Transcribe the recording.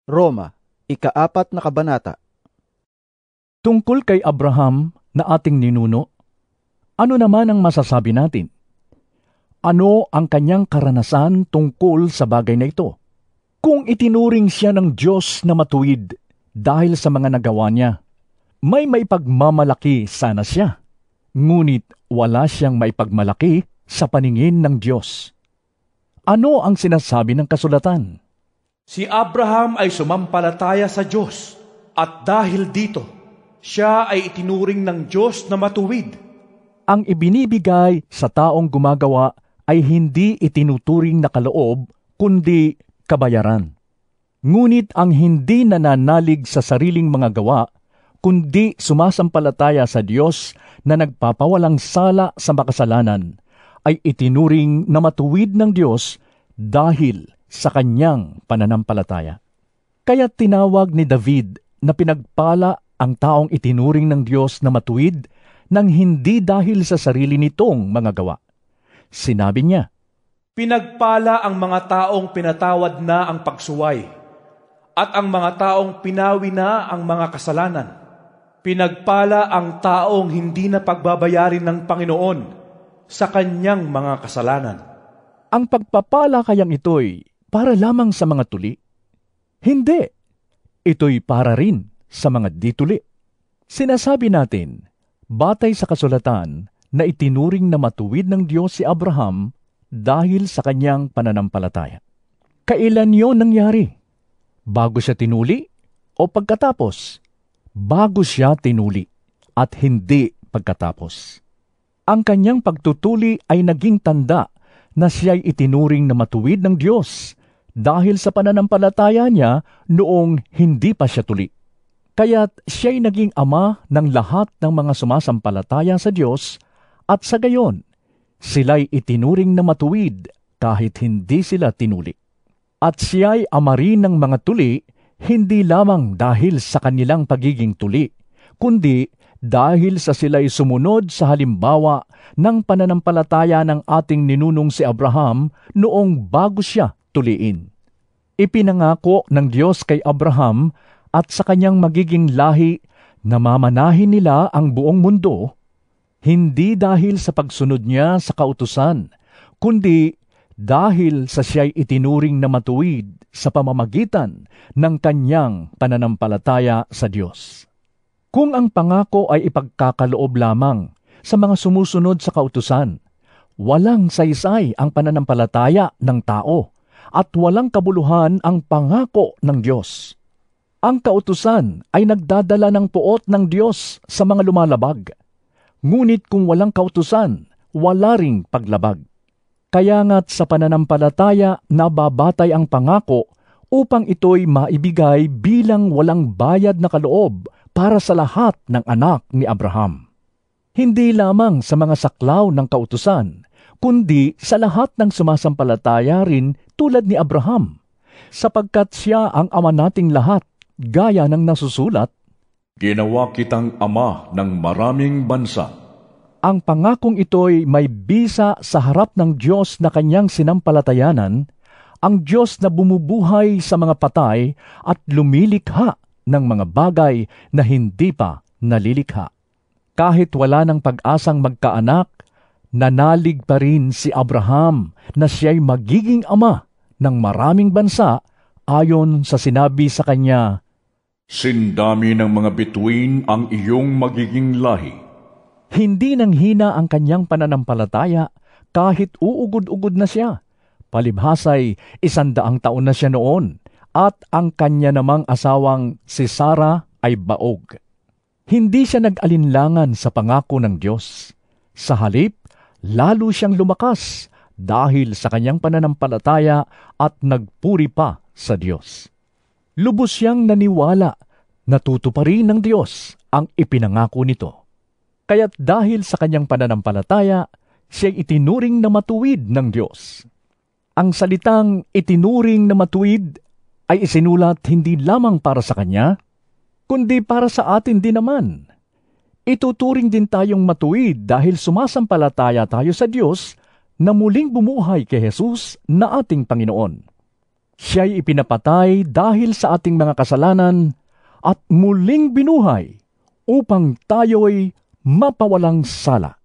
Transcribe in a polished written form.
Roma, ika-4 na kabanata. Tungkol kay Abraham na ating ninuno, ano naman ang masasabi natin? Ano ang kanyang karanasan tungkol sa bagay na ito? Kung itinuring siya ng Diyos na matuwid dahil sa mga nagawa niya, may maipagmamalaki sana siya. Ngunit wala siyang maipagmalaki sa paningin ng Diyos. Ano ang sinasabi ng kasulatan? Si Abraham ay sumampalataya sa Diyos at dahil dito, siya ay itinuring ng Diyos na matuwid. Ang ibinibigay sa taong gumagawa ay hindi itinuturing na kaloob, kundi kabayaran. Ngunit ang hindi nananalig sa sariling mga gawa, kundi sumasampalataya sa Diyos na nagpapawalang sala sa makasalanan, ay itinuring na matuwid ng Diyos dahil sa kanyang pananampalataya. Kaya tinawag ni David na pinagpala ang taong itinuring ng Diyos na matuwid nang hindi dahil sa sarili nitong mga gawa. Sinabi niya, Pinagpala ang mga taong pinatawad na ang pagsuway, at ang mga taong pinawi na ang mga kasalanan. Pinagpala ang taong hindi na pagbabayarin ng Panginoon sa kanyang mga kasalanan. ang pagpapala kayang ito'y para lamang sa mga tuli? Hindi. Ito'y para rin sa mga dituli. Sinasabi natin, batay sa kasulatan, na itinuring na matuwid ng Diyos si Abraham dahil sa kanyang pananampalataya. Kailan yon nangyari? Bago siya tinuli o pagkatapos? Bago siya tinuli at hindi pagkatapos. Ang kanyang pagtutuli ay naging tanda na siya'y itinuring na matuwid ng Diyos dahil sa pananampalataya niya noong hindi pa siya tuli. Kaya't siya'y naging ama ng lahat ng mga sumasampalataya sa Diyos at sa gayon, sila'y itinuring na matuwid kahit hindi sila tinuli. At siya'y ama rin ng mga tuli hindi lamang dahil sa kanilang pagiging tuli, kundi dahil sa sila'y sumunod sa halimbawa ng pananampalataya ng ating ninunong si Abraham noong bago siya tuliin. Ipinangako ng Diyos kay Abraham at sa kanyang magiging lahi na mamanahin nila ang buong mundo, hindi dahil sa pagsunod niya sa kautusan, kundi dahil sa siya'y itinuring na matuwid sa pamamagitan ng kanyang pananampalataya sa Diyos. Kung ang pangako ay ipagkakaloob lamang sa mga sumusunod sa kautusan, walang saysay ang pananampalataya ng tao at walang kabuluhan ang pangako ng Diyos. Ang kautusan ay nagdadala ng puot ng Diyos sa mga lumalabag. Ngunit kung walang kautusan, wala ring paglabag. Kaya nga't sa pananampalataya nababatay ang pangako upang ito'y maibigay bilang walang bayad na kaloob para sa lahat ng anak ni Abraham. Hindi lamang sa mga saklaw ng kautusan, kundi sa lahat ng sumasampalataya rin tulad ni Abraham, sapagkat siya ang ama nating lahat, gaya ng nasusulat, Ginawa kitang ama ng maraming bansa. ang pangakong ito'y may bisa sa harap ng Diyos na kanyang sinampalatayanan, ang Diyos na bumubuhay sa mga patay at lumilikha ng mga bagay na hindi pa nalilikha. Kahit wala ng pag-asang magkaanak, nanalig pa rin si Abraham na siya'y magiging ama ng maraming bansa ayon sa sinabi sa kanya, Sindami ng mga bituin ang iyong magiging lahi. Hindi nang hina ang kanyang pananampalataya kahit uugod-ugod na siya. Palibhasay, 100 taon na siya noon at ang kanya namang asawang si Sarah ay baog. Hindi siya nag-alinlangan sa pangako ng Diyos. Sa halip, lalo siyang lumakas dahil sa kanyang pananampalataya at nagpuri pa sa Diyos. Lubos siyang naniwala na tutuparin ng Diyos ang ipinangako nito. Kaya't dahil sa kanyang pananampalataya, siya'y itinuring na matuwid ng Diyos. Ang salitang itinuring na matuwid ay isinulat hindi lamang para sa kanya, kundi para sa atin din naman. Ituturing din tayong matuwid dahil sumasampalataya tayo sa Diyos na muling bumuhay kay Jesus na ating Panginoon. Siya'y ipinapatay dahil sa ating mga kasalanan at muling binuhay upang tayo'y mapawalang sala.